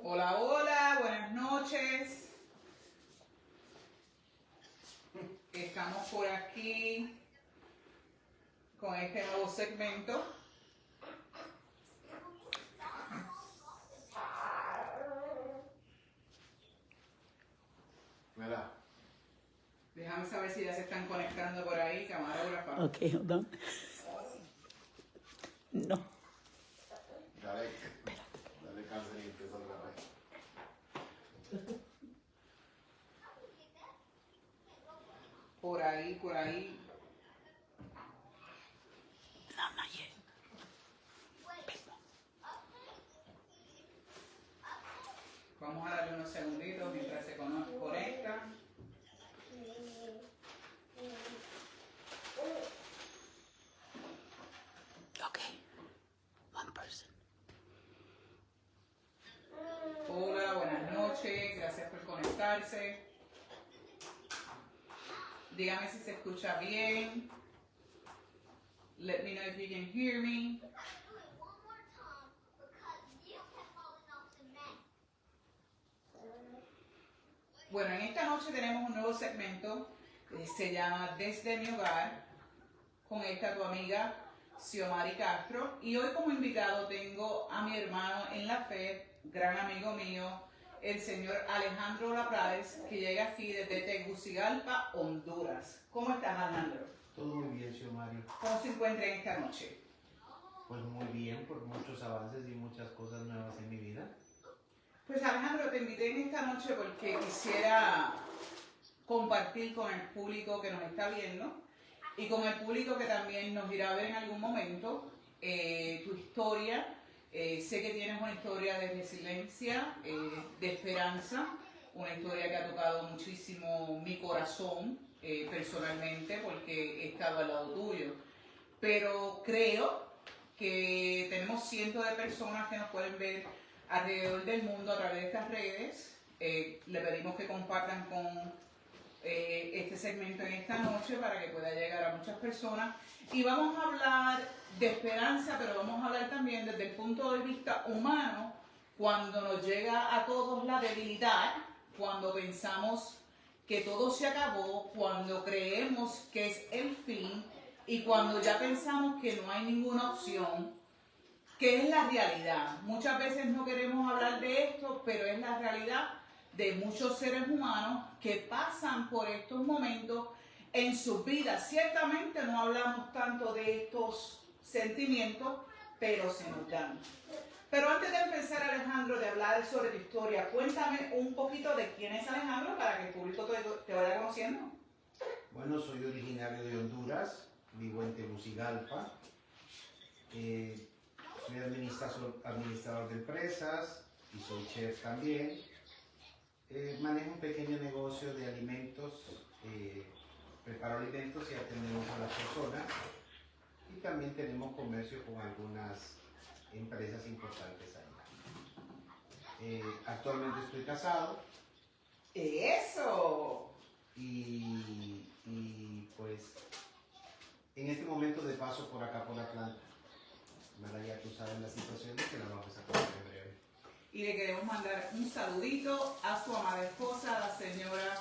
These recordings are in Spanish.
Hola, hola, buenas noches. Estamos por aquí con este nuevo segmento. Mira. Déjame saber si ya se están conectando por ahí, camarógrafa. Okay, hold on. No. Dale cáncer y empieza otra vez. Por ahí. No, not yet. Vamos a darle unos segunditos mientras se conecta. Okay. One person. Hola, buenas noches, gracias por conectarse. Dígame si se escucha bien. Let me know if you can hear me. Bueno, en esta noche tenemos un nuevo segmento que se llama Desde mi hogar, con esta tu amiga Xiomari Castro. Y hoy como invitado tengo a mi hermano en la fe, gran amigo mío, el señor Alejandro Laprades, que llega aquí desde Tegucigalpa, Honduras. ¿Cómo estás, Alejandro? Todo muy bien, Xiomari. ¿Cómo se encuentra en esta noche? Pues muy bien, por muchos avances y muchas cosas nuevas en mi vida. Pues Alejandro, te invité en esta noche porque quisiera compartir con el público que nos está viendo y con el público que también nos irá a ver en algún momento tu historia. Sé que tienes una historia de resiliencia, de esperanza, una historia que ha tocado muchísimo mi corazón personalmente porque he estado al lado tuyo. Pero creo que tenemos cientos de personas que nos pueden ver alrededor del mundo a través de estas redes. Le pedimos que compartan con este segmento en esta noche para que pueda llegar a muchas personas. Y vamos a hablar de esperanza, pero vamos a hablar también desde el punto de vista humano, cuando nos llega a todos la debilidad, cuando pensamos que todo se acabó, cuando creemos que es el fin y cuando ya pensamos que no hay ninguna opción, que es la realidad. Muchas veces no queremos hablar de esto, pero es la realidad de muchos seres humanos que pasan por estos momentos en sus vidas. Ciertamente no hablamos tanto de estos sentimientos, pero se nos dan. Pero antes de empezar, Alejandro, de hablar sobre tu historia, cuéntame un poquito de quién es Alejandro para que el público te vaya conociendo. Bueno, soy originario de Honduras, vivo en Tegucigalpa. Soy administrador de empresas y soy chef también. Manejo un pequeño negocio de alimentos, preparo alimentos y atendemos a las personas. Y también tenemos comercio con algunas empresas importantes ahí. Actualmente estoy casado. ¡Eso! Y pues en este momento de paso por acá por Atlanta. ¿Verdad? Ya tú sabes la situación de que la vamos a contar en breve. Y le queremos mandar un saludito a su amada esposa, la señora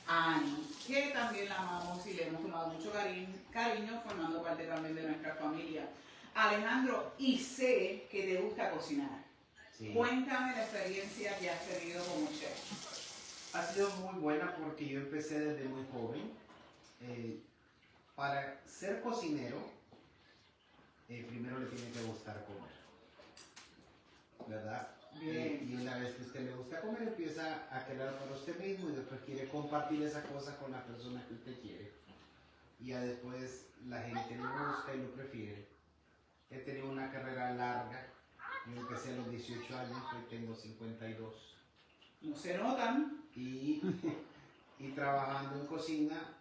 Annie, que también la amamos y le hemos tomado mucho cariño, formando parte también de nuestra familia. Alejandro, y sé que te gusta cocinar. Sí. Cuéntame la experiencia que has tenido como chef. Ha sido muy buena porque yo empecé desde muy joven. Para ser cocinero, primero le tiene que gustar comer, ¿verdad? Bien. Y una vez que a usted le gusta comer, empieza a querer para usted mismo y después quiere compartir esa cosa con la persona que usted quiere. Y ya después la gente lo busca y lo prefiere. He tenido una carrera larga. Yo empecé a los 18 años, hoy tengo 52. No se notan. Y trabajando en cocina,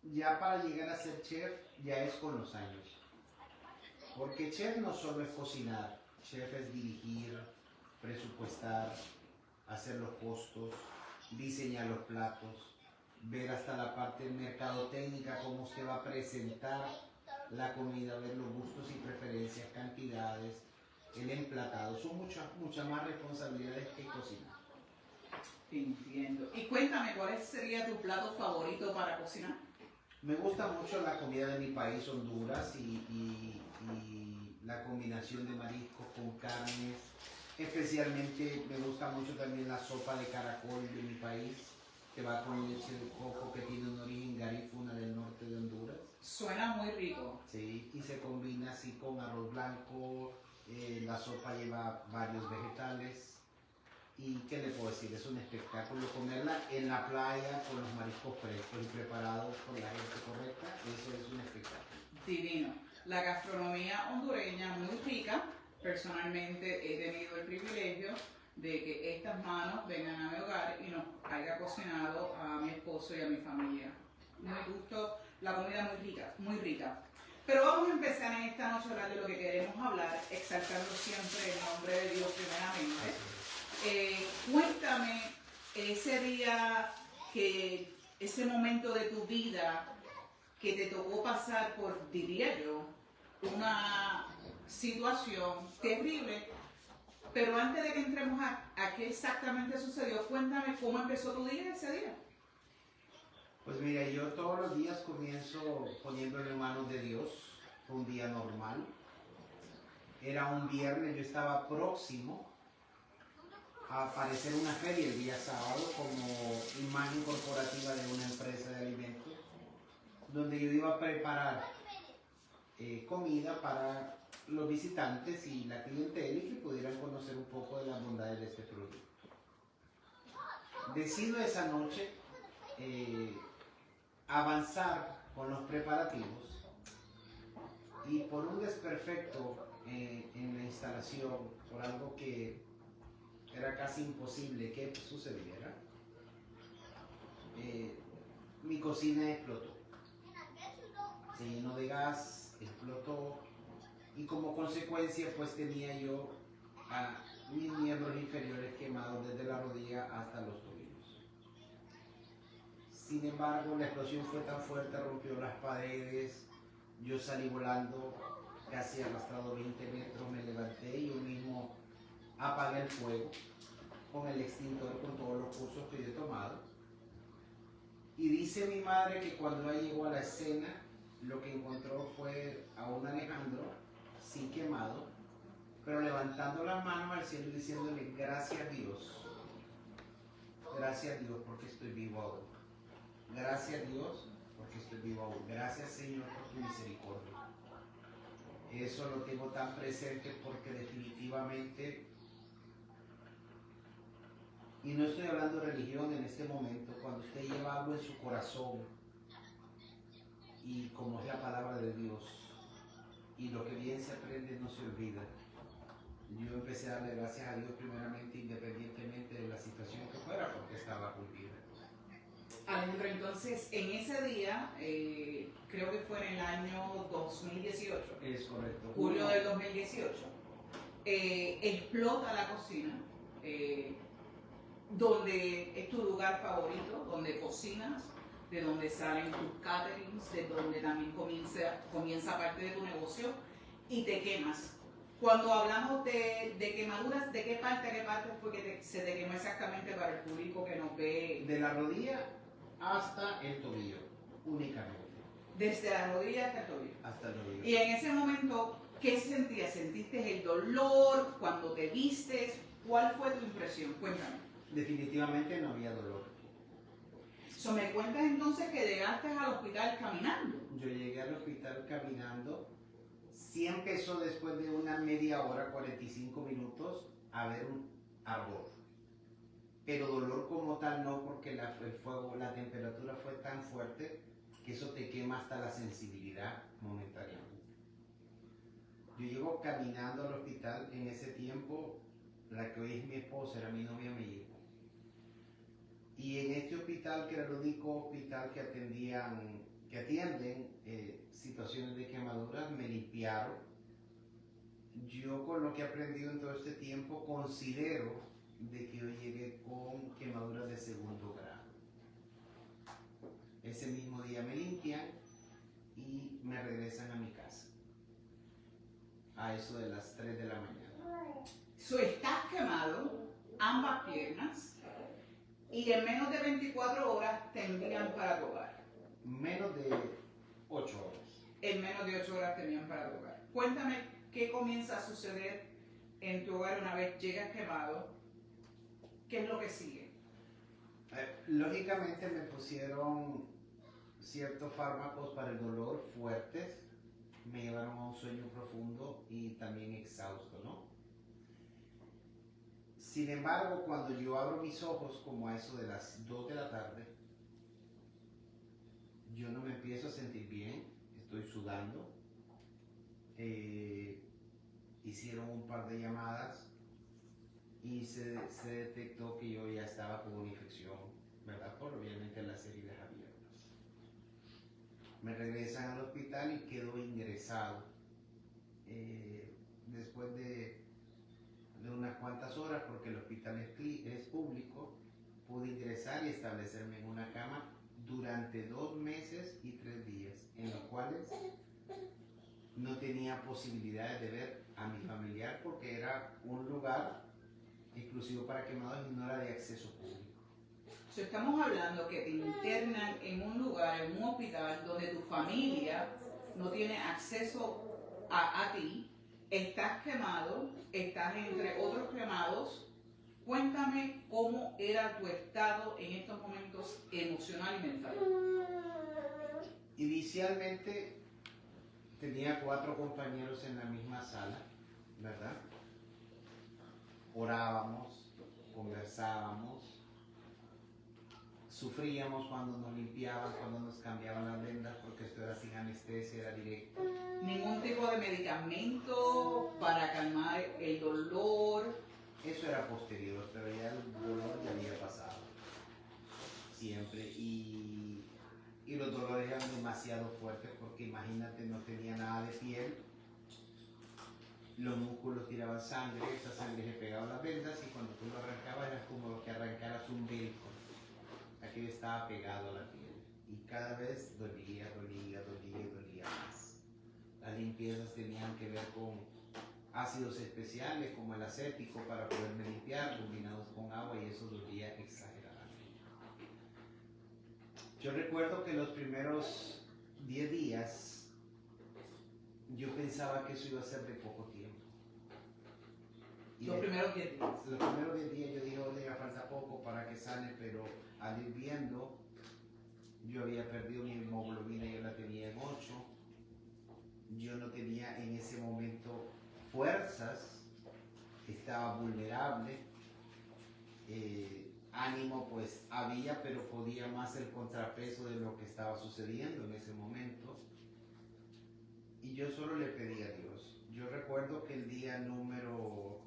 ya para llegar a ser chef, ya es con los años. Porque chef no solo es cocinar, chef es dirigir, presupuestar, hacer los costos, diseñar los platos, ver hasta la parte mercadotécnica, cómo usted va a presentar la comida, ver los gustos y preferencias, cantidades, el emplatado. Son muchas más responsabilidades que cocinar. Entiendo. Y cuéntame, ¿cuál sería tu plato favorito para cocinar? Me gusta mucho la comida de mi país, Honduras, y la combinación de mariscos con carnes. Especialmente me gusta mucho también la sopa de caracol de mi país, que va con leche de coco, que tiene un origen garífuna del norte de Honduras. Suena muy rico. Sí, y se combina así con arroz blanco. La sopa lleva varios vegetales. ¿Y qué le puedo decir? Es un espectáculo comerla en la playa con los mariscos frescos y preparados por la gente correcta. Eso es un espectáculo. Divino. La gastronomía hondureña muy rica. Personalmente he tenido el privilegio de que estas manos vengan a mi hogar y nos haya cocinado a mi esposo y a mi familia. Muy gusto, la comida muy rica, muy rica. Pero vamos a empezar en esta noche a hablar de lo que queremos hablar, exaltando siempre el nombre de Dios primeramente. Cuéntame ese día, ese momento de tu vida que te tocó pasar por, diría yo, una situación terrible, pero antes de que entremos a qué exactamente sucedió, cuéntame cómo empezó tu día ese día. Pues mira, yo todos los días comienzo poniéndole en manos de Dios. Fue un día normal. Era un viernes, yo estaba próximo a aparecer en una feria el día sábado como imagen corporativa de una empresa de alimentos, donde yo iba a preparar comida para los visitantes y la clientela y que pudieran conocer un poco de las bondades de este producto. Decido esa noche avanzar con los preparativos y por un desperfecto en la instalación, por algo que era casi imposible que sucediera, mi cocina explotó. Se llenó de gas, explotó y como consecuencia pues tenía yo a mis miembros inferiores quemados desde la rodilla hasta los tobillos. Sin embargo, la explosión fue tan fuerte, rompió las paredes, yo salí volando casi arrastrado 20 metros, me levanté y yo mismo apagué el fuego con el extintor, con todos los cursos que yo he tomado. Y dice mi madre que cuando ella llegó a la escena, lo que encontró fue a un Alejandro, sí quemado, pero levantando las manos al cielo y diciéndole gracias a Dios porque estoy vivo aún. Gracias a Dios porque estoy vivo aún. Gracias Señor por tu misericordia. Eso lo tengo tan presente porque definitivamente, y no estoy hablando de religión en este momento, cuando usted lleva algo en su corazón y como es la palabra de Dios y lo que bien se aprende no se olvida. Yo empecé a darle gracias a Dios primeramente independientemente de la situación que fuera porque estaba cumplida. Alejandro, entonces en ese día, creo que fue en el año 2018. Es correcto. Julio del 2018, explota la cocina, donde es tu lugar favorito, donde cocinas, de donde salen tus caterings, de donde también comienza parte de tu negocio y te quemas. Cuando hablamos de quemaduras, ¿de qué parte a qué parte fue que se te quemó exactamente para el público que nos ve? De la rodilla hasta el tobillo, únicamente. Desde la rodilla hasta el tobillo. Hasta el tobillo. Y en ese momento, ¿qué sentías? ¿Sentiste el dolor cuando te vistes? ¿Cuál fue tu impresión? Cuéntame. Definitivamente no había dolor. ¿Me cuentas entonces que llegaste al hospital caminando? Yo llegué al hospital caminando. Sí empezó después de una media hora, 45 minutos, a haber un ardor. Pero dolor como tal no, porque el fuego, la temperatura fue tan fuerte que eso te quema hasta la sensibilidad momentáneamente. Yo llego caminando al hospital, en ese tiempo, la que hoy es mi esposa, era mi novia, me llevó. Y en este hospital, que era el único hospital que atienden situaciones de quemaduras, me limpiaron. Yo con lo que he aprendido en todo este tiempo, considero de que yo llegué con quemaduras de segundo grado. Ese mismo día me limpian y me regresan a mi casa, a eso de las 3 de la mañana. So, estás quemado, ambas piernas, y en menos de 24 horas te envían para tu hogar. Menos de 8 horas. En menos de 8 horas te envían para tu hogar. Cuéntame qué comienza a suceder en tu hogar una vez llegas quemado. ¿Qué es lo que sigue? Lógicamente me pusieron ciertos fármacos para el dolor fuertes, me llevaron a un sueño profundo y también exhausto, ¿no? Sin embargo, cuando yo abro mis ojos como a eso de las 2 de la tarde, yo no me empiezo a sentir bien, estoy sudando. Hicieron un par de llamadas y se detectó que yo ya estaba con una infección, ¿verdad? Por obviamente las heridas abiertas. Me regresan al hospital y quedo ingresado. Después de unas cuantas horas, porque el hospital es público, pude ingresar y establecerme en una cama durante 2 meses y 3 días, en los cuales no tenía posibilidades de ver a mi familiar porque era un lugar exclusivo para quemados y no era de acceso público. So, estamos hablando que te internan en un lugar, en un hospital, donde tu familia no tiene acceso a ti, estás quemado, estás entre otros quemados. Cuéntame cómo era tu estado en estos momentos emocional y mental. Inicialmente tenía 4 compañeros en la misma sala, ¿verdad? Orábamos, conversábamos, sufríamos cuando nos limpiaban, cuando nos cambiaban las vendas, porque esto era sin anestesia, era directo. Ningún tipo de medicamento para calmar el dolor. Eso era posterior, pero ya el dolor ya había pasado, siempre, y los dolores eran demasiado fuertes porque imagínate, no tenía nada de piel, los músculos tiraban sangre, esa sangre se pegaba a las vendas y cuando tú lo arrancabas era como que arrancaras un velcro, aquello estaba pegado a la piel y cada vez dolía más. Las limpiezas tenían que ver con ácidos especiales como el acético para poderme limpiar, combinados con agua, y eso dolía exageradamente. Yo recuerdo que los primeros 10 días yo pensaba que eso iba a ser de poco tiempo. Y Los primeros 10 días. Los primeros 10 días yo dije, oye, falta poco para que sane, pero al ir viendo, yo había perdido mi hemoglobina, yo la tenía en 8. Yo no tenía en ese momento fuerzas, estaba vulnerable, ánimo pues había, pero podía más el contrapeso de lo que estaba sucediendo en ese momento. Y yo solo le pedí a Dios. Yo recuerdo que el día número,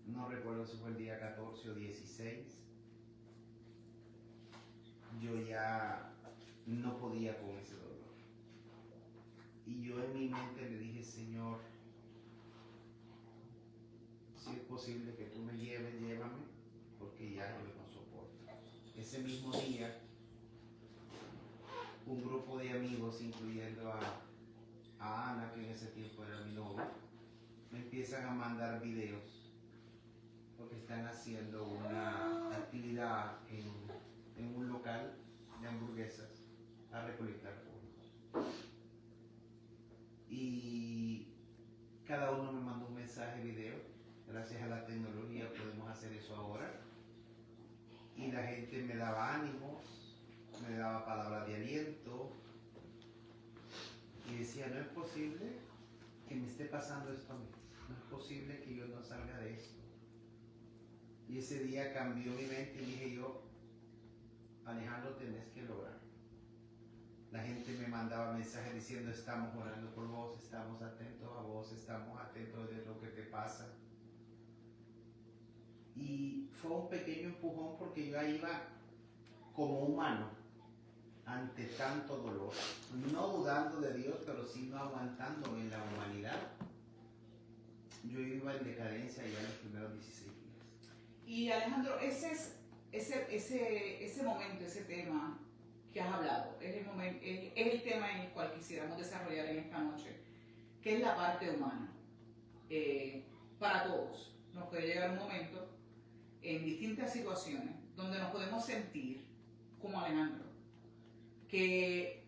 no recuerdo si fue el día 14 o 16, yo ya no podía con ese dolor. Y yo en mi mente le dije, Señor, si es posible que tú me lleves, llévame, porque ya yo no soporto. Ese mismo día, un grupo de amigos, incluyendo a Ana, que en ese tiempo era mi novia, me empiezan a mandar videos, porque están haciendo una actividad en un local de hamburguesas a recolectar fondos. Y cada uno me mandó un mensaje video. Gracias a la tecnología podemos hacer eso ahora. Y la gente me daba ánimos, me daba palabras de aliento. Y decía, no es posible que me esté pasando esto a mí. No es posible que yo no salga de esto. Y ese día cambió mi mente y dije yo, Alejandro, tenés que lograr. La gente me mandaba mensajes diciendo, estamos orando por vos, estamos atentos a vos, estamos atentos de lo que te pasa. Y fue un pequeño empujón porque yo iba como humano ante tanto dolor, no dudando de Dios, pero sí no aguantando en la humanidad. Yo iba en decadencia ya en los primeros 16 días. Y Alejandro, ese momento, ese tema que has hablado, es el tema en el cual quisiéramos desarrollar en esta noche, que es la parte humana. para todos, nos puede llegar un momento en distintas situaciones donde nos podemos sentir como Alejandro, que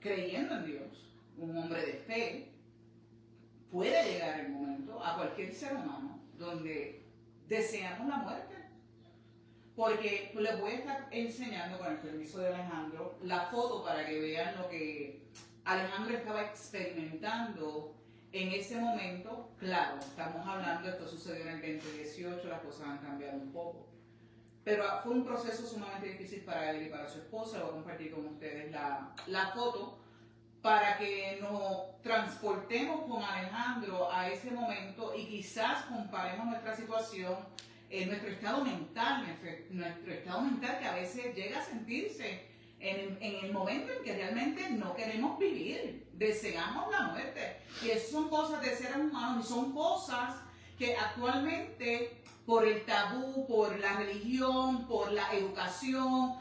creyendo en Dios, un hombre de fe, puede llegar el momento a cualquier ser humano donde deseamos la muerte. Porque les voy a estar enseñando, con el permiso de Alejandro, la foto para que vean lo que Alejandro estaba experimentando en ese momento. Claro, estamos hablando, esto sucedió en el 2018, las cosas han cambiado un poco. Pero fue un proceso sumamente difícil para él y para su esposa. Voy a compartir con ustedes la foto para que nos transportemos con Alejandro a ese momento y quizás comparemos nuestra situación, nuestro estado mental que a veces llega a sentirse en el momento en que realmente no queremos vivir, deseamos la muerte. Y eso son cosas de seres humanos y son cosas que actualmente por el tabú, por la religión, por la educación,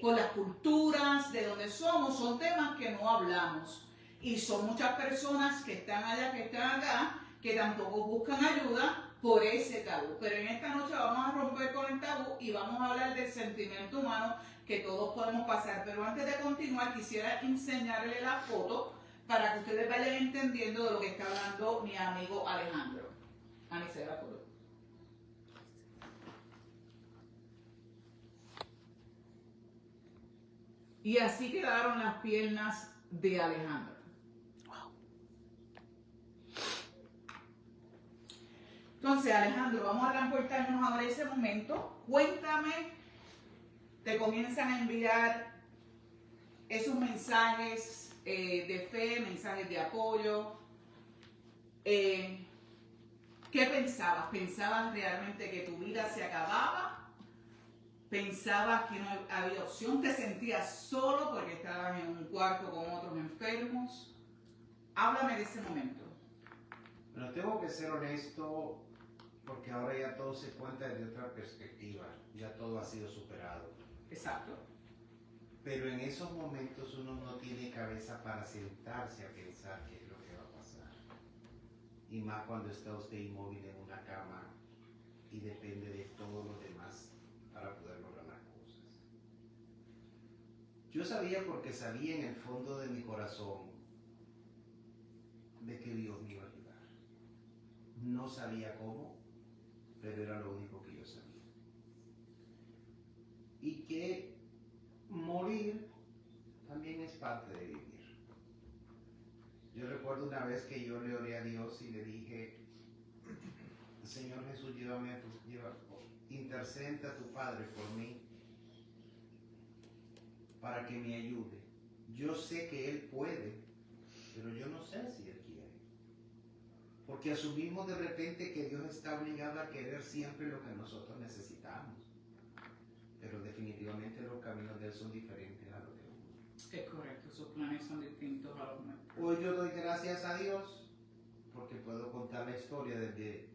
por las culturas de donde somos, son temas que no hablamos. Y son muchas personas que están allá, que están acá, que tampoco buscan ayuda por ese tabú. Pero en esta noche vamos a romper con el tabú y vamos a hablar del sentimiento humano que todos podemos pasar. Pero antes de continuar, quisiera enseñarle la foto para que ustedes vayan entendiendo de lo que está hablando mi amigo Alejandro. Ani, se ve la foto. Y así quedaron las piernas de Alejandro. Entonces, Alejandro, vamos a transportarnos ahora a ese momento. Cuéntame, te comienzan a enviar esos mensajes de fe, mensajes de apoyo. ¿Qué pensabas? ¿Pensabas realmente que tu vida se acababa? ¿Pensabas que no había opción? ¿Te sentías solo porque estabas en un cuarto con otros enfermos? Háblame de ese momento. Bueno, tengo que ser honesto porque ahora ya todo se cuenta desde otra perspectiva, ya todo ha sido superado. Exacto. Pero en esos momentos uno no tiene cabeza para sentarse a pensar qué es lo que va a pasar. Y más cuando está usted inmóvil en una cama y depende de todos los demás para poder lograr las cosas. Yo sabía porque sabía en el fondo de mi corazón de que Dios me iba a ayudar. No sabía cómo, pero era lo único que yo sabía. Y que morir también es parte de vivir. Yo recuerdo una vez que yo le oré a Dios y le dije, Señor Jesús, intercede a tu Padre por mí para que me ayude. Yo sé que Él puede, pero yo no sé si Él quiere. Porque asumimos de repente que Dios está obligado a querer siempre lo que nosotros necesitamos. Pero definitivamente los caminos de Él son diferentes a los de uno. Es correcto, sus planes son distintos a los nuestros. Hoy yo doy gracias a Dios porque puedo contar la historia desde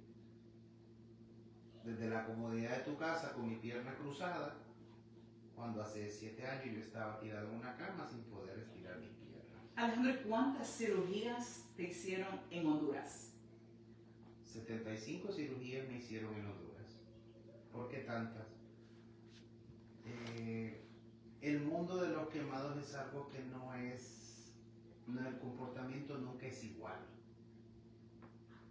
la comodidad de tu casa con mi pierna cruzada, cuando hace 7 años yo estaba tirado en una cama sin poder estirar mis piernas. Alejandro, ¿cuántas cirugías te hicieron en Honduras? 75 cirugías me hicieron en Honduras. ¿Por qué tantas? El mundo de los quemados es algo que el comportamiento nunca es igual.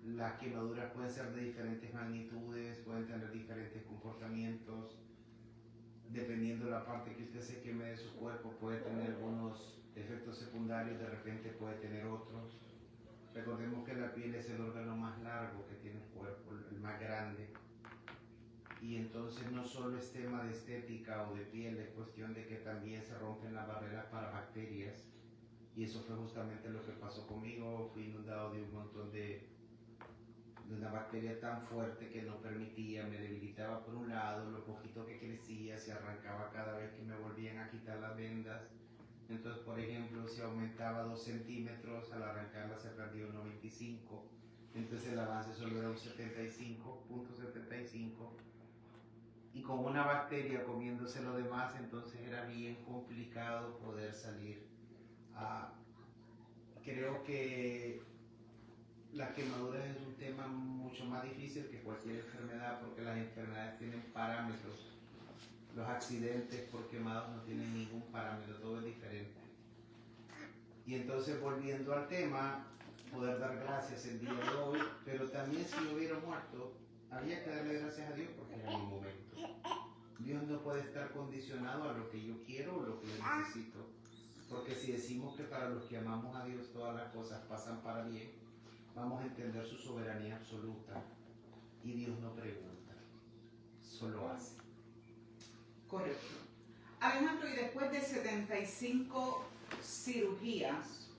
Las quemaduras pueden ser de diferentes magnitudes, pueden tener diferentes comportamientos. Dependiendo de la parte que usted se queme de su cuerpo, puede tener algunos efectos secundarios, de repente puede tener otros. Recordemos que la piel es el órgano más largo que tiene el cuerpo, el más grande. Y entonces no solo es tema de estética o de piel, es cuestión de que también se rompen las barreras para bacterias. Y eso fue justamente lo que pasó conmigo. Fui inundado de un montón de una bacteria tan fuerte que no permitía, me debilitaba por un lado, lo poquito que crecía se arrancaba cada vez que me volvían a quitar las vendas. Entonces, por ejemplo, si aumentaba 2 centímetros, al arrancarla se perdía 1,25. Entonces el avance solo era un 75.75. Y con una bacteria comiéndose lo demás, entonces era bien complicado poder salir. Creo que las quemaduras es un tema mucho más difícil que cualquier enfermedad porque las enfermedades tienen parámetros. Los accidentes por quemados no tienen ningún parámetro, todo es diferente. Y entonces volviendo al tema, poder dar gracias el día de hoy, pero también si yo hubiera muerto, había que darle gracias a Dios porque era mi momento. Dios no puede estar condicionado a lo que yo quiero o lo que yo necesito. Porque si decimos que para los que amamos a Dios todas las cosas pasan para bien, vamos a entender su soberanía absoluta. Y Dios no pregunta, solo hace. Correcto. Alejandro, y después de 75 cirugías,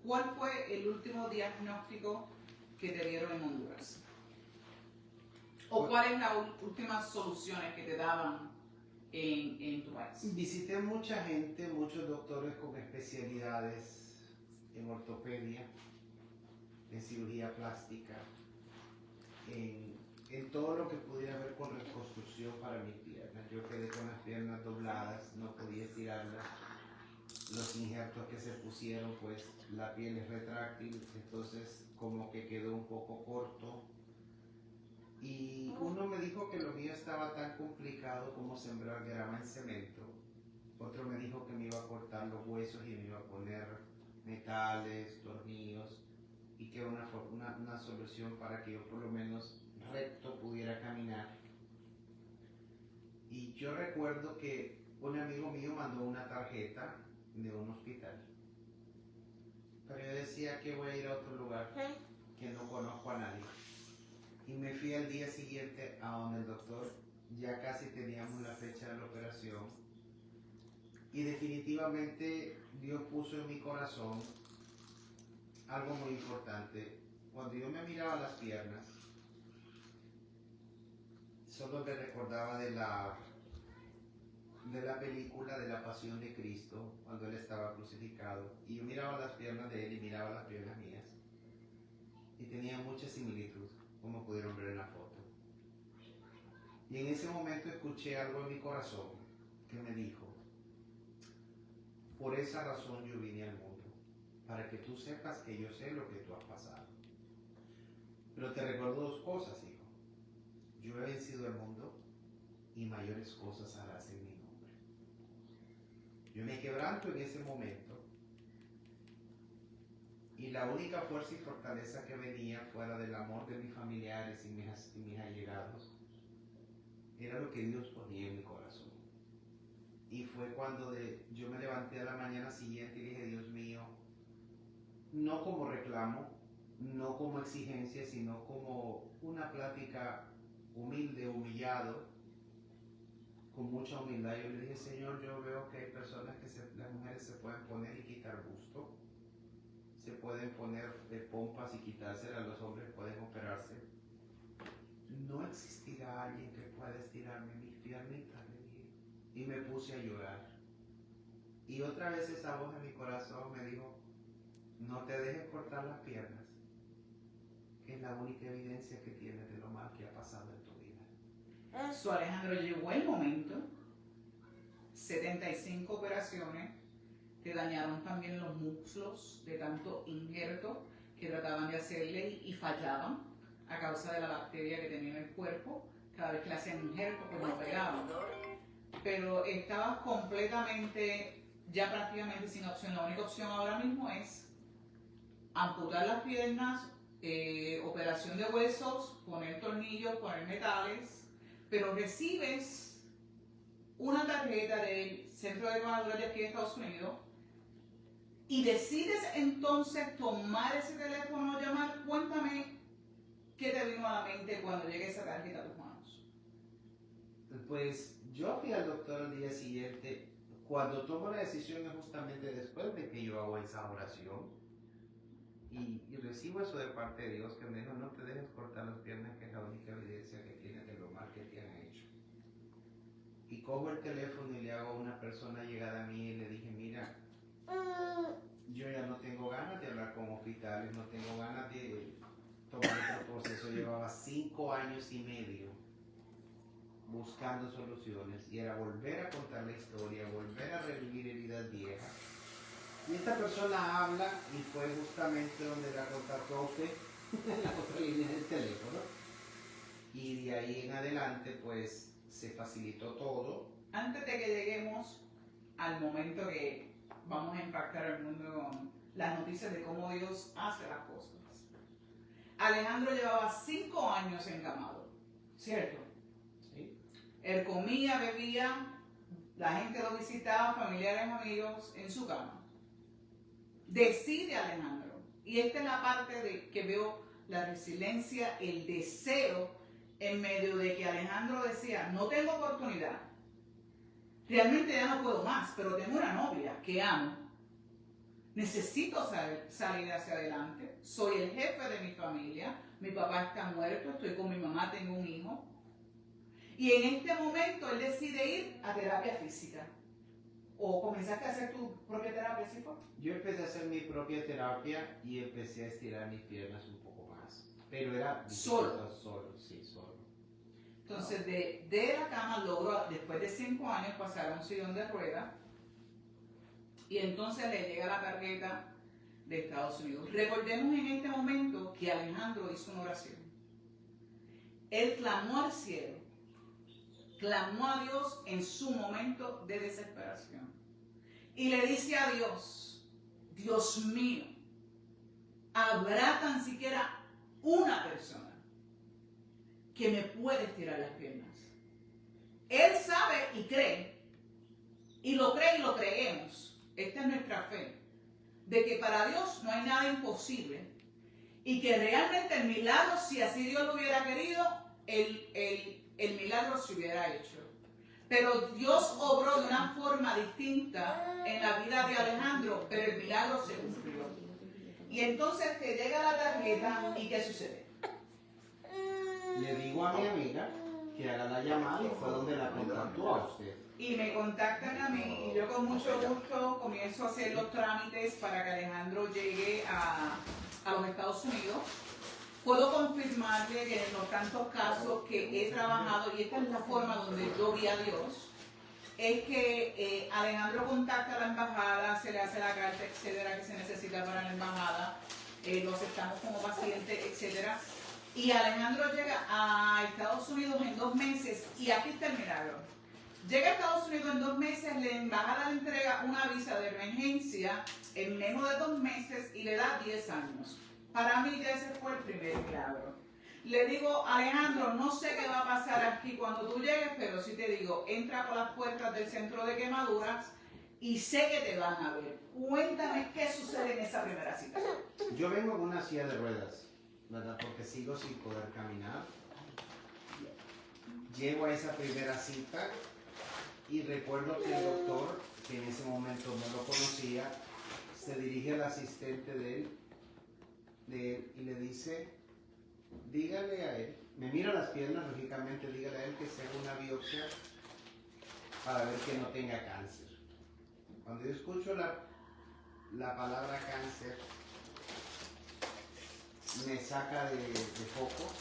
¿cuál fue el último diagnóstico que te dieron en Honduras? ¿O cuáles son las últimas soluciones que te daban en tu país? Visité mucha gente, muchos doctores con especialidades en ortopedia, en cirugía plástica, en todo lo que pudiera ver con reconstrucción para mis piernas. Yo quedé con las piernas dobladas, no podía estirarlas. Los injertos que se pusieron, pues la piel es retráctil, entonces como que quedó un poco corto. Y uno me dijo que lo mío estaba tan complicado como sembrar grama en cemento. Otro me dijo que me iba a cortar los huesos y me iba a poner metales, tornillos, y que era una solución para que yo por lo menos recto pudiera caminar. Y yo recuerdo que un amigo mío mandó una tarjeta de un hospital. Pero yo decía que voy a ir a otro lugar, que no conozco a nadie. Y me fui al día siguiente a donde el doctor, ya casi teníamos la fecha de la operación. Y definitivamente Dios puso en mi corazón algo muy importante. Cuando yo me miraba las piernas, solo me recordaba de la película de la Pasión de Cristo, cuando Él estaba crucificado. Y yo miraba las piernas de Él y miraba las piernas mías. Y tenía mucha similitud, como pudieron ver en la foto. Y en ese momento escuché algo en mi corazón que me dijo, por esa razón yo vine al mundo, para que tú sepas que yo sé lo que tú has pasado. Pero te recuerdo dos cosas, hijo. Yo he vencido el mundo y mayores cosas harás en mi nombre. Yo me quebranto en ese momento y la única fuerza y fortaleza que venía fuera del amor de mis familiares y mis allegados era lo que Dios ponía en mi corazón. Y fue cuando yo me levanté a la mañana siguiente y dije, Dios mío, no como reclamo, no como exigencia, sino como una plática humilde, humillado, con mucha humildad. Yo le dije, Señor, yo veo que hay personas que las mujeres se pueden poner y quitar busto, se pueden poner pompas y quitárselas, los hombres pueden operarse. No existirá alguien que pueda estirarme mis piernitas, le dije. Y me puse a llorar. Y otra vez esa voz en mi corazón me dijo, no te dejes cortar las piernas, que es la única evidencia que tienes de lo mal que ha pasado en tu vida. So, Alejandro, llegó el momento, 75 operaciones, te dañaron también los muslos de tanto injerto que trataban de hacerle y fallaban a causa de la bacteria que tenía en el cuerpo. Cada vez que le hacían injerto, pues no pegaban. Pero estabas completamente, ya prácticamente sin opción. La única opción ahora mismo es amputar las piernas, operación de huesos, poner tornillos, poner metales, pero recibes una tarjeta del Centro de Quemaduras de aquí de Estados Unidos y decides entonces tomar ese teléfono o llamar. Cuéntame qué te vino a la mente cuando llegue esa tarjeta a tus manos. Pues yo fui al doctor el día siguiente. Cuando tomo la decisión es justamente después de que yo hago esa oración y recibo eso de parte de Dios, que me dijo, no te dejes cortar las piernas, que es la única evidencia que tienes de lo mal que te han hecho. Y cojo el teléfono y le hago a una persona llegada a mí y le dije, mira, yo ya no tengo ganas de hablar con hospitales, no tengo ganas de tomar otro proceso. Llevaba 5 años y medio buscando soluciones y era volver a contar la historia, volver a revivir heridas viejas. Y esta persona habla y fue justamente donde la contactó a usted, en la otra línea del teléfono. Y de ahí en adelante, pues, se facilitó todo. Antes de que lleguemos al momento que vamos a impactar al mundo con las noticias de cómo Dios hace las cosas. Alejandro llevaba 5 años encamado, ¿cierto? ¿Sí? Él comía, bebía, la gente lo visitaba, familiares, amigos, en su cama. Decide Alejandro, y esta es la parte de que veo la resiliencia, el deseo, en medio de que Alejandro decía, no tengo oportunidad, realmente ya no puedo más, pero tengo una novia que amo, necesito salir hacia adelante, soy el jefe de mi familia, mi papá está muerto, estoy con mi mamá, tengo un hijo. Y en este momento él decide ir a terapia física. ¿O comenzaste a hacer tu propia terapia, sí? Yo empecé a hacer mi propia terapia y empecé a estirar mis piernas un poco más. Pero era ¿Solo? Solo, sí, solo. Entonces de la cama logró, después de 5 años, pasar a un sillón de ruedas. Y entonces le llega la tarjeta de Estados Unidos. Recordemos en este momento que Alejandro hizo una oración. Él clamó al cielo, clamó a Dios en su momento de desesperación. Y le dice a Dios, Dios mío, ¿habrá tan siquiera una persona que me puede estirar las piernas? Él sabe y cree, y lo creemos. Esta es nuestra fe, de que para Dios no hay nada imposible y que realmente el milagro, si así Dios lo hubiera querido, el milagro se hubiera hecho. Pero Dios obró de una forma distinta en la vida de Alejandro, pero el milagro se cumplió. Y entonces te llega la tarjeta y ¿qué sucede? Le digo a mi amiga que haga la llamada y fue donde la contactó a usted. Y me contactan a mí y yo con mucho gusto comienzo a hacer los trámites para que Alejandro llegue a los Estados Unidos. Puedo confirmarle que en los tantos casos que he trabajado, y esta es la forma donde yo vi a Dios, es que Alejandro contacta a la embajada, se le hace la carta, etcétera, que se necesita para la embajada, lo aceptamos como paciente, etcétera. Y Alejandro llega a Estados Unidos en 2 meses, y aquí está el milagro. Llega a Estados Unidos en 2 meses, la embajada le entrega una visa de emergencia en menos de 2 meses y le da 10 años. Para mí ya ese fue el primer milagro. Le digo, Alejandro, no sé qué va a pasar aquí cuando tú llegues, pero sí te digo, entra por las puertas del centro de quemaduras y sé que te van a ver. Cuéntame qué sucede en esa primera cita. Yo vengo en una silla de ruedas, ¿verdad? Porque sigo sin poder caminar. Llego a esa primera cita y recuerdo que el doctor, que en ese momento no lo conocía, se dirige al asistente de él y le dice, dígale a él, me mira las piernas, lógicamente, dígale a él que se haga una biopsia para ver que no tenga cáncer. Cuando yo escucho la palabra cáncer, me saca de foco,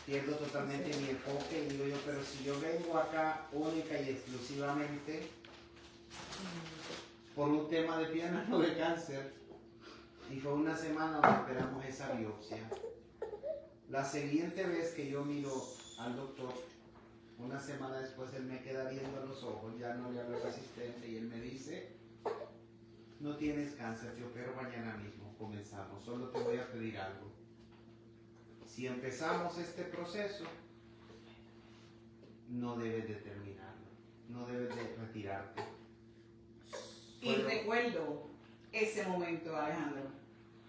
pierdo totalmente mi enfoque y digo yo, pero si yo vengo acá única y exclusivamente por un tema de piernas, no de cáncer, y fue una semana donde esperamos esa biopsia. La siguiente vez que yo miro al doctor, una semana después él me queda viendo a los ojos, ya no le hablo al asistente y él me dice, no tienes cáncer, te opero mañana mismo, comenzamos, solo te voy a pedir algo. Si empezamos este proceso, no debes de terminarlo, no debes de retirarte. Y recuerdo ese momento, Alejandro.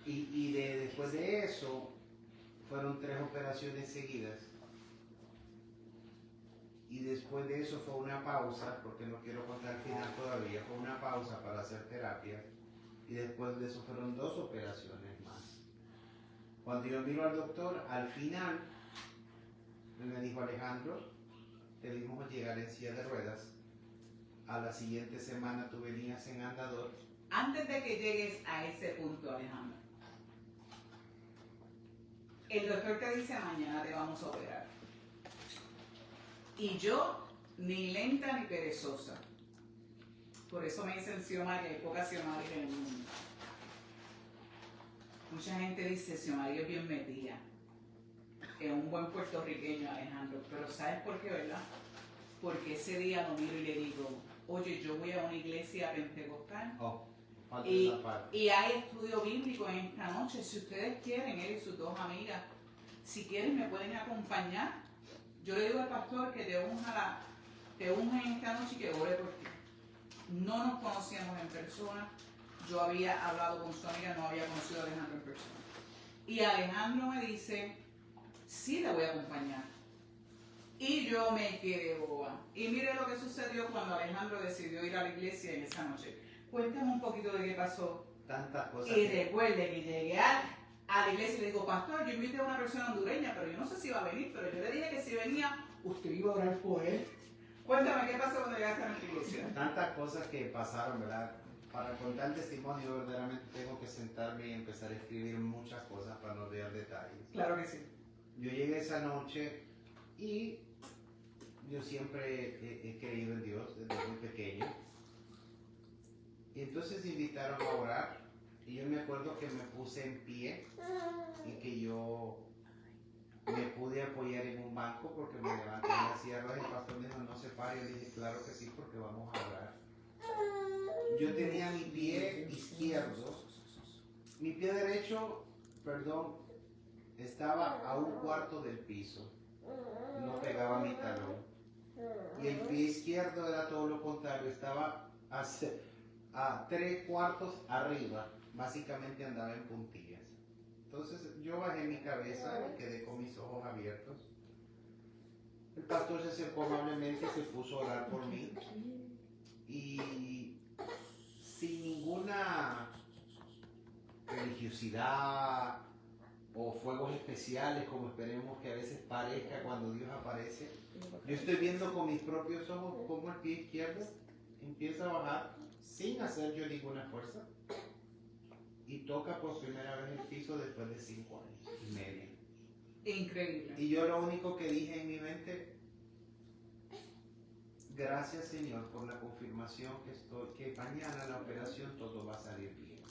Y después de eso, fueron 3 operaciones seguidas. Y después de eso fue una pausa, porque no quiero contar el final todavía, fue una pausa para hacer terapia. Y después de eso fueron 2 operaciones más. Cuando yo miro al doctor, al final, él me dijo, Alejandro, debimos llegar en silla de ruedas. A la siguiente semana tú venías en andador. Antes de que llegues a ese punto, Alejandro, el doctor te dice, mañana te vamos a operar. Y yo, ni lenta ni perezosa, Por eso me dicen Xiomara, hay pocas Xiomaris en el mundo. Mucha gente dice Xiomara es bien metida. Es un buen puertorriqueño, Alejandro. Pero ¿sabes por qué, verdad? Porque ese día lo miro y le digo, oye, yo voy a una iglesia pentecostal Falta y, esa parte. y hay estudio bíblico en esta noche. Si ustedes quieren, él y sus dos amigas, si quieren me pueden acompañar. Yo le digo al pastor que te unja en esta noche y que ore por ti. No nos conocíamos en persona. Yo había hablado con su amiga, no había conocido a Alejandro en persona. Y Alejandro me dice, sí, le voy a acompañar. Y yo me quedé boba. Y mire lo que sucedió cuando Alejandro decidió ir a la iglesia en esa noche. Cuéntame un poquito de qué pasó. Tantas cosas. Y recuerde que llegué a la iglesia y le digo, pastor, yo invité a una persona hondureña, pero yo no sé si va a venir, pero yo le dije que si venía, usted iba a orar por él. Cuéntame qué pasó cuando llegaste a la iglesia. Tantas cosas que pasaron, ¿verdad? Para contar el testimonio, verdaderamente tengo que sentarme y empezar a escribir muchas cosas para no ver detalles. Claro que sí. Yo llegué esa noche y yo siempre he creído en Dios desde muy pequeño. Y entonces invitaron a orar y yo me acuerdo que me puse en pie y que yo me pude apoyar en un banco porque me levanté de la silla ruedas y el pastor me dijo no se pare. Yo dije claro que sí porque vamos a orar. Yo tenía mi pie izquierdo, mi pie derecho, estaba a un cuarto del piso, no pegaba mi talón. Y el pie izquierdo era todo lo contrario, estaba a 3/4 arriba, básicamente andaba en puntillas. Entonces yo bajé mi cabeza y quedé con mis ojos abiertos. El pastor se acercó amablemente y se puso a orar por mí. Y sin ninguna religiosidad o fuegos especiales como esperemos que a veces parezca cuando Dios aparece, yo estoy viendo con mis propios ojos cómo el pie izquierdo empieza a bajar sin hacer yo ninguna fuerza y toca por primera vez el piso después de 5 años y medio. Increíble. Y yo lo único que dije en mi mente, gracias Señor por la confirmación que mañana la operación todo va a salir bien.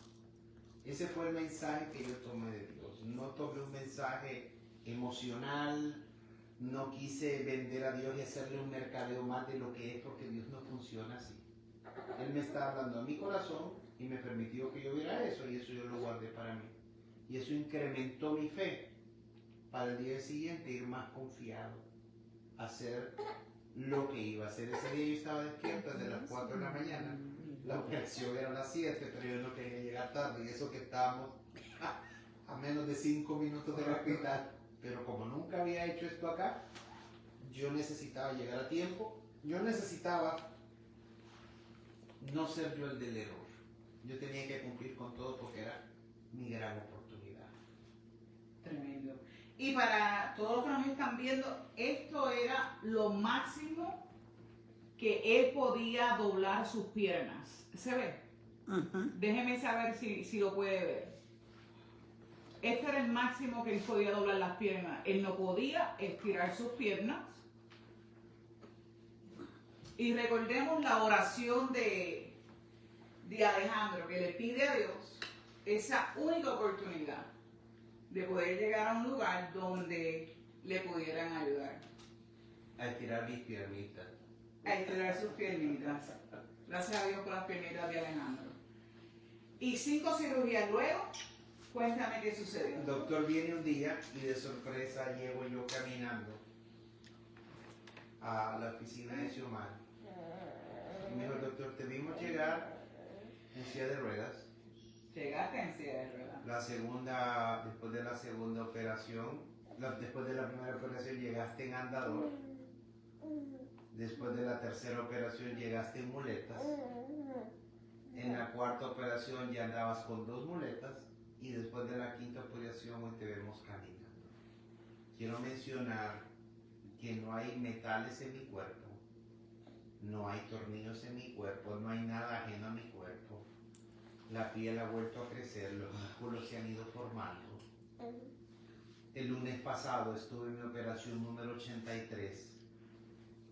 Ese fue el mensaje que yo tomé de Dios. No tomé un mensaje emocional, no quise vender a Dios y hacerle un mercadeo más de lo que es porque Dios no funciona así. Él me está hablando a mi corazón y me permitió que yo viera eso y eso yo lo guardé para mí. Y eso incrementó mi fe para el día siguiente ir más confiado a hacer lo que iba a hacer. Ese día yo estaba despierto desde las 4 de la mañana. La operación era a las 7, pero yo no quería llegar tarde. Y eso que estábamos a menos de 5 minutos del hospital. Pero como nunca había hecho esto acá, yo necesitaba llegar a tiempo. Yo necesitaba no ser yo el del error. Yo tenía que cumplir con todo porque era mi gran oportunidad. Tremendo. Y para todos los que nos están viendo, esto era lo máximo que él podía doblar sus piernas. ¿Se ve? Déjeme saber si lo puede ver. Este era el máximo que él podía doblar las piernas. Él no podía estirar sus piernas. Y recordemos la oración de Alejandro, que le pide a Dios esa única oportunidad de poder llegar a un lugar donde le pudieran ayudar. A estirar mis piernitas. A estirar sus piernitas. Gracias a Dios por las piernitas de Alejandro. Y 5 cirugías luego, cuéntame qué sucedió. El doctor viene un día y de sorpresa llego yo caminando a la oficina de Xiomara. Y me dijo, doctor, te vimos llegar en silla de ruedas. Llegaste en silla de ruedas. Después de la segunda operación, después de la primera operación llegaste en andador. Después de la tercera operación llegaste en muletas. En la cuarta operación ya andabas con 2 muletas. Y después de la quinta operación hoy te vemos caminando. Quiero mencionar que no hay metales en mi cuerpo. No hay tornillos en mi cuerpo. No hay nada ajeno a mi cuerpo. La piel ha vuelto a crecer. Los músculos se han ido formando. El lunes pasado estuve en mi operación número 83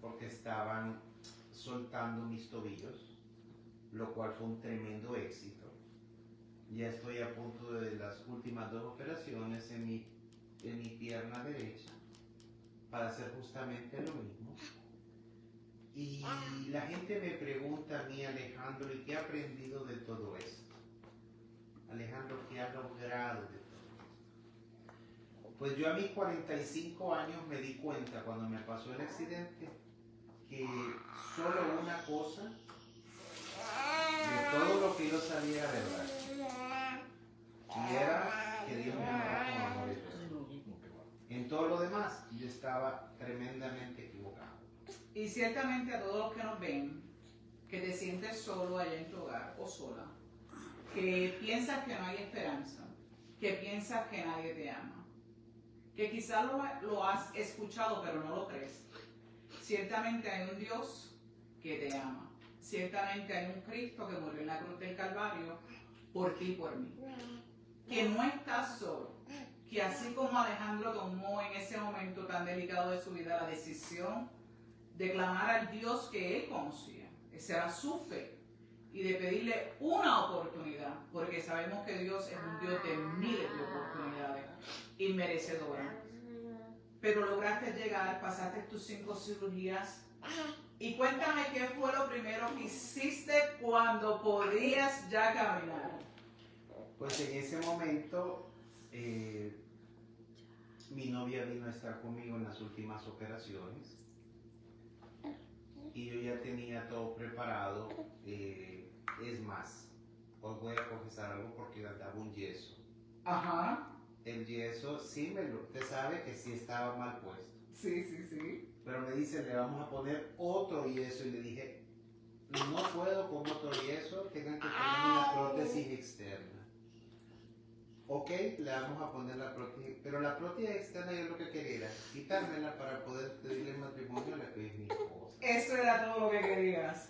porque estaban soltando mis tobillos lo cual fue un tremendo éxito. Ya estoy a punto de las últimas 2 operaciones en mi pierna derecha para hacer justamente lo mismo. Y la gente me pregunta a mí, Alejandro, ¿y qué ha aprendido de todo esto? Alejandro, ¿qué ha logrado de todo esto? Pues yo a mis 45 años me di cuenta cuando me pasó el accidente que solo una cosa de todo lo que yo sabía era verdad. Y era que Dios me amaba como amor de Dios. En todo lo demás yo estaba tremendamente equivocado. Y ciertamente a todos los que nos ven, que te sientes solo allá en tu hogar o sola, que piensas que no hay esperanza, que piensas que nadie te ama, que quizás lo has escuchado pero no lo crees. Ciertamente hay un Dios que te ama. Ciertamente hay un Cristo que murió en la cruz del Calvario por ti y por mí. Que no estás solo. Que así como Alejandro tomó en ese momento tan delicado de su vida la decisión de clamar al Dios que él conocía, esa era su fe, y de pedirle una oportunidad, porque sabemos que Dios es un Dios de miles de oportunidades y merecedora. Pero lograste llegar, pasaste tus 5 cirugías, y cuéntame qué fue lo primero que hiciste cuando podías ya caminar. Pues en ese momento mi novia vino a estar conmigo en las últimas operaciones y yo ya tenía todo preparado. Es más, os voy a confesar algo porque andaba un yeso. Ajá. El yeso sí usted sabe que sí estaba mal puesto. Sí. Pero me dice, le vamos a poner otro yeso, y le dije, no puedo con otro yeso, tengan que poner una prótesis externa. Ok, le vamos a poner la prótesis, pero la prótesis externa yo lo que quería era quitármela para poder pedirle matrimonio a la que es mi esposa. Eso era todo lo que querías.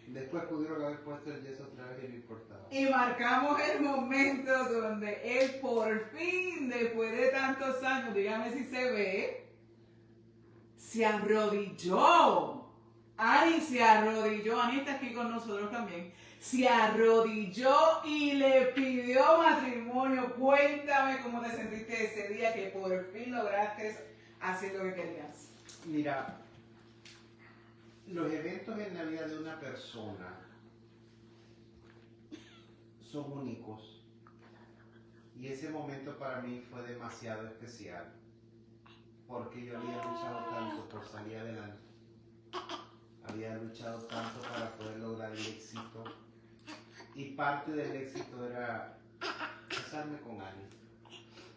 Después pudieron haber puesto el yeso otra vez y no importaba. Y marcamos el momento donde él por fin, después de tantos años, dígame si se ve, se arrodilló. Ani se arrodilló, Ani está aquí con nosotros también. Se arrodilló y le pidió matrimonio. Cuéntame cómo te sentiste ese día que por fin lograste hacer lo que querías. Mira, los eventos en la vida de una persona son únicos y ese momento para mí fue demasiado especial porque yo había luchado tanto por salir adelante, había luchado tanto para poder lograr el éxito y parte del éxito era casarme con alguien,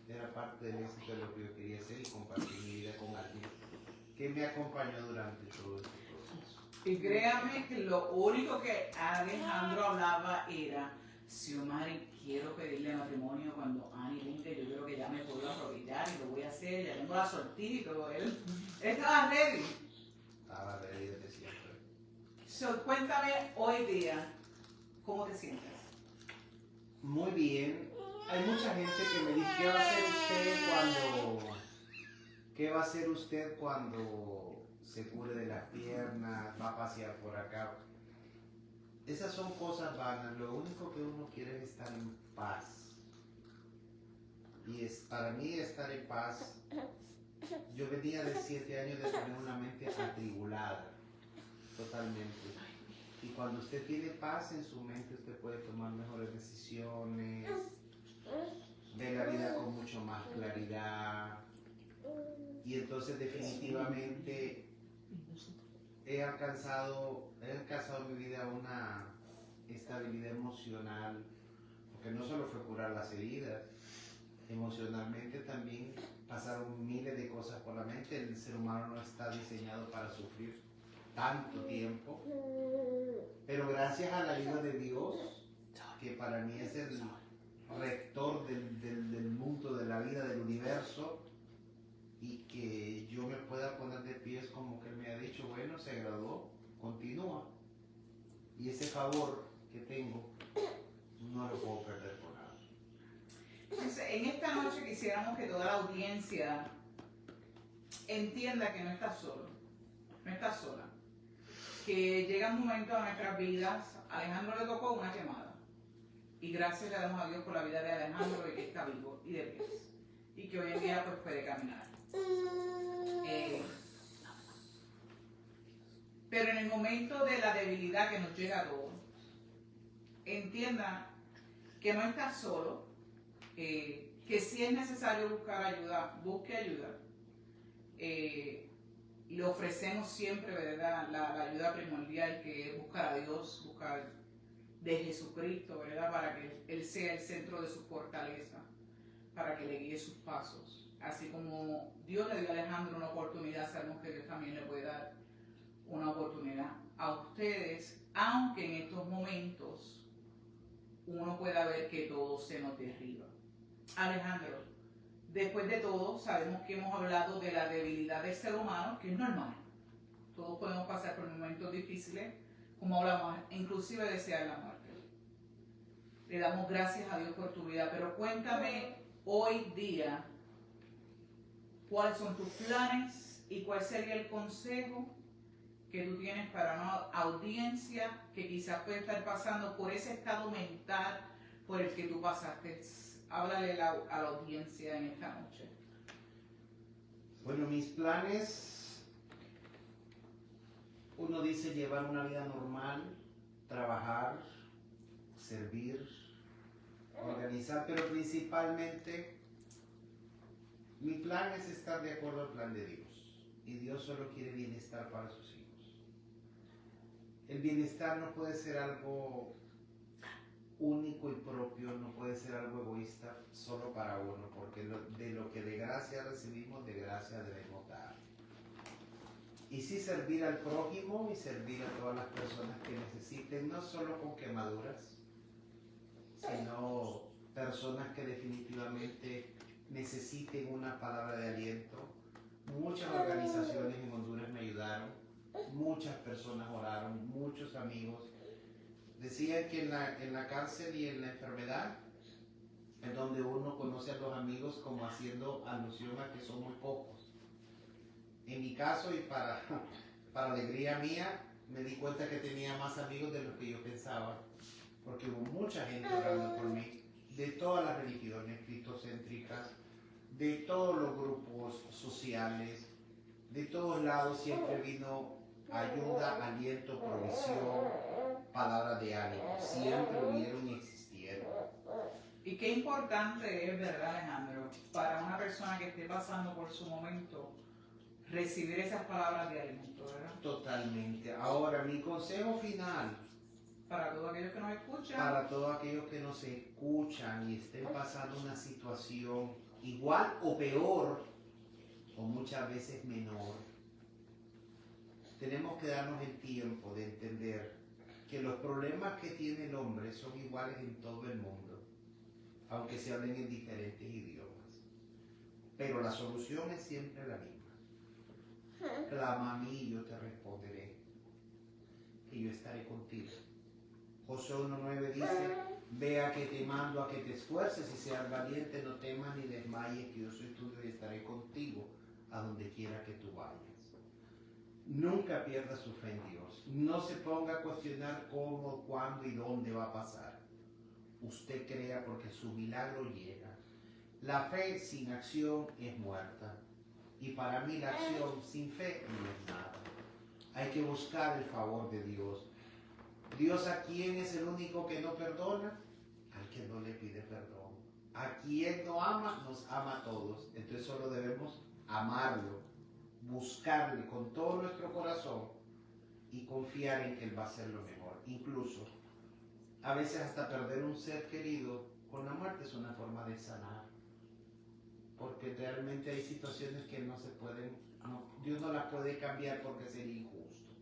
era parte del éxito de lo que yo quería hacer y compartir mi vida con alguien que me acompañó durante todo este proceso. Y créame que lo único que Alejandro hablaba era: Xiomari, quiero pedirle matrimonio cuando Ani venga, yo creo que ya me puedo arrodillar y lo voy a hacer, ya tengo la sortija y todo. Él estaba ready. Estaba ready desde siempre. So, cuéntame hoy día, ¿cómo te sientes? Muy bien. Hay mucha gente que me dice, ¿qué va a hacer usted cuando se cure de las piernas, va a pasear por acá? Esas son cosas vanas. Lo único que uno quiere es estar en paz. Y para mí estar en paz, yo venía de 7 años de tener una mente atribulada, totalmente. Y cuando usted tiene paz en su mente, usted puede tomar mejores decisiones, ve la vida con mucho más claridad. Y entonces definitivamente he alcanzado en mi vida una estabilidad emocional, porque no solo fue curar las heridas, emocionalmente también pasaron miles de cosas por la mente. El ser humano no está diseñado para sufrir tanto tiempo, pero gracias a la ayuda de Dios, que para mí es el rector del mundo, de la vida, del universo, y que yo me pueda poner de pies como que él me ha dicho, bueno, se graduó, continúa. Y ese favor que tengo no lo puedo perder por nada. Entonces, en esta noche quisiéramos que toda la audiencia entienda que no estás solo, no estás sola. Que llegan momentos en nuestras vidas, Alejandro le tocó una llamada. Y gracias le damos a Dios por la vida de Alejandro y que está vivo y de pies. Y que hoy en día pues puede caminar. Pero en el momento de la debilidad que nos llega a todos, entienda que no está solo, que si es necesario buscar ayuda, busque ayuda. Le ofrecemos siempre, ¿verdad?, la ayuda primordial, que es buscar a Dios, buscar de Jesucristo, ¿verdad?, para que Él sea el centro de su fortaleza, para que le guíe sus pasos. Así como Dios le dio a Alejandro una oportunidad, sabemos que Dios también le puede dar una oportunidad a ustedes, aunque en estos momentos uno pueda ver que todo se nos derriba. Alejandro, después de todo, sabemos que hemos hablado de la debilidad del ser humano, que es normal. Todos podemos pasar por momentos difíciles, como hablamos, inclusive desear la muerte. Le damos gracias a Dios por tu vida, pero cuéntame hoy día cuáles son tus planes y cuál sería el consejo que tú tienes para una audiencia que quizás puede estar pasando por ese estado mental por el que tú pasaste. Háblale a la audiencia en esta noche. Bueno, mis planes, uno dice llevar una vida normal, trabajar, servir, organizar, pero principalmente mi plan es estar de acuerdo al plan de Dios. Y Dios solo quiere bienestar para sus hijos. El bienestar no puede ser algo único y propio, no puede ser algo egoísta solo para uno, porque de lo que de gracia recibimos, de gracia debemos dar. Y sí servir al prójimo y servir a todas las personas que necesiten, no solo con quemaduras, sino personas que definitivamente necesiten una palabra de aliento. Muchas organizaciones en Honduras me ayudaron, muchas personas oraron, muchos amigos. Decían que en la cárcel y en la enfermedad es donde uno conoce a los amigos, como haciendo alusión a que son muy pocos. En mi caso, y para alegría mía, me di cuenta que tenía más amigos de los que yo pensaba, porque hubo mucha gente orando por mí, de todas las religiones cristocéntricas, de todos los grupos sociales, de todos lados siempre vino ayuda, aliento, provisión, palabras de ánimo. Siempre hubieron y existieron. Y qué importante es, ¿verdad, Alejandro?, para una persona que esté pasando por su momento, recibir esas palabras de aliento, ¿verdad? Totalmente. Ahora, mi consejo final, para todos aquellos que nos escuchan, para todos aquellos que nos escuchan y estén pasando una situación igual o peor, o muchas veces menor, tenemos que darnos el tiempo de entender que los problemas que tiene el hombre son iguales en todo el mundo, aunque se hablen en diferentes idiomas. Pero la solución es siempre la misma. Clama a mí y yo te responderé, que yo estaré contigo. Josué 1:9 dice, vea que te mando a que te esfuerces y seas valiente, no temas ni desmayes, que yo soy tuyo y estaré contigo a donde quiera que tú vayas. Nunca pierda su fe en Dios. No se ponga a cuestionar cómo, cuándo y dónde va a pasar. Usted crea porque su milagro llega. La fe sin acción es muerta. Y para mí la acción sin fe no es nada. Hay que buscar el favor de Dios. Dios, ¿a quién es el único que no perdona? Al que no le pide perdón. A quien no ama, nos ama a todos. Entonces solo debemos amarlo, buscarle con todo nuestro corazón y confiar en que Él va a hacer lo mejor. Incluso, a veces hasta perder un ser querido con la muerte es una forma de sanar. Porque realmente hay situaciones que no se pueden, Dios no las puede cambiar porque sería injusto.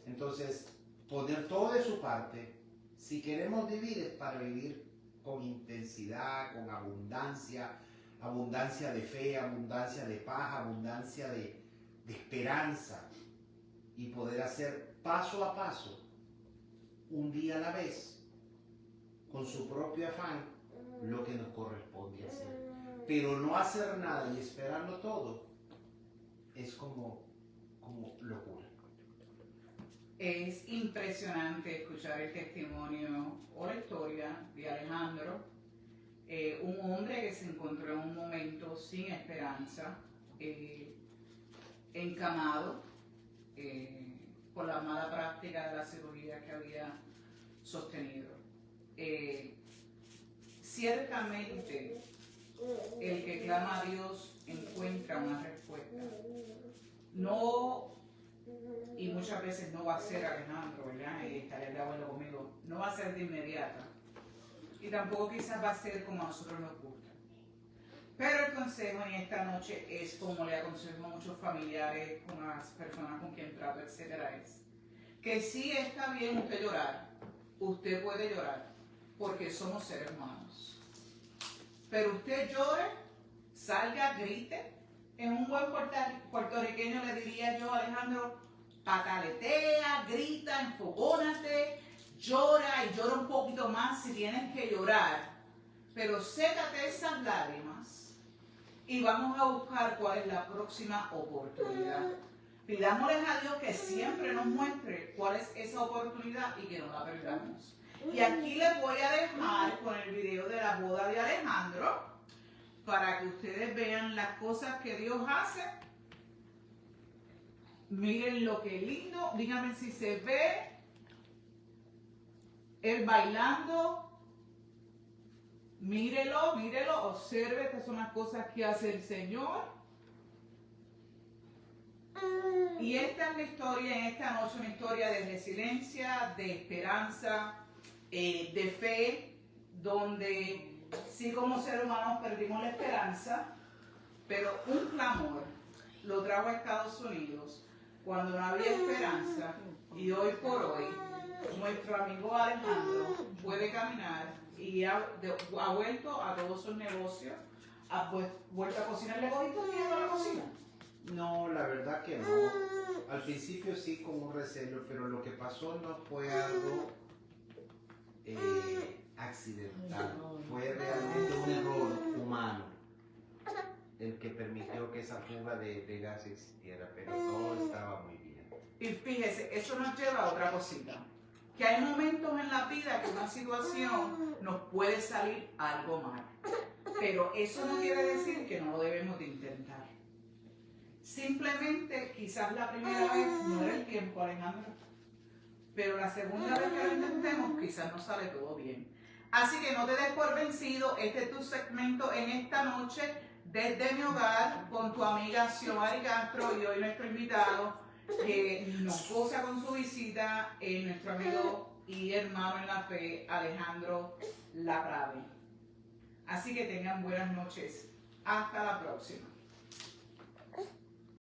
Entonces, poner todo de su parte, si queremos vivir, es para vivir con intensidad, con abundancia, abundancia de fe, abundancia de paz, abundancia de esperanza, y poder hacer paso a paso, un día a la vez, con su propio afán, lo que nos corresponde hacer. Pero no hacer nada y esperarlo todo es como locura. Es impresionante escuchar el testimonio o la historia de Alejandro, un hombre que se encontró en un momento sin esperanza, encamado por la mala práctica de la cirugía que había sostenido. Ciertamente, el que clama a Dios encuentra una respuesta. No, y muchas veces no va a ser Alejandro, ¿verdad? Estaré de acuerdo conmigo. No va a ser de inmediata. Y tampoco quizás va a ser como a nosotros nos gusta. Pero el consejo en esta noche es, como le aconsejo a muchos familiares, con las personas con quien trato, etcétera, es que sí está bien usted llorar. Usted puede llorar, porque somos seres humanos. Pero usted llore, salga, grite. En un buen puertorriqueño le diría yo, Alejandro, pataletea, grita, enfogónate, llora y llora un poquito más si tienes que llorar. Pero sécate esas lágrimas y vamos a buscar cuál es la próxima oportunidad. Pidámosles a Dios que siempre nos muestre cuál es esa oportunidad y que no la perdamos. Y aquí les voy a dejar con el video de la boda de Alejandro para que ustedes vean las cosas que Dios hace. Miren lo que lindo. Díganme si se ve él bailando. Mírelo, observe, estas son las cosas que hace el Señor. Y esta es la historia en esta noche, una historia de resiliencia, de esperanza, de fe, donde sí como seres humanos perdimos la esperanza, pero un clamor lo trajo a Estados Unidos cuando no había esperanza, y hoy por hoy nuestro amigo Alejandro puede caminar y ha vuelto a todos sus negocios, ha vuelto a cocinar. ¿Le cogiste miedo a la cocina? No, la verdad que no. Al principio sí con un recelo, pero lo que pasó no fue algo accidental. Fue realmente un error humano el que permitió que esa fuga de gas existiera, pero todo estaba muy bien. Y fíjese, eso nos lleva a otra cosita. Que hay momentos en la vida que una situación nos puede salir algo mal. Pero eso no quiere decir que no lo debemos de intentar. Simplemente, quizás la primera vez no era el tiempo, Alejandro. Pero la segunda vez que lo intentemos, quizás no sale todo bien. Así que no te des por vencido. Este es tu segmento en esta noche desde mi hogar con tu amiga Xiomari Castro y hoy nuestro invitado que nos goza con su visita, nuestro amigo y hermano en la fe, Alejandro Laprade. Así que tengan buenas noches. Hasta la próxima.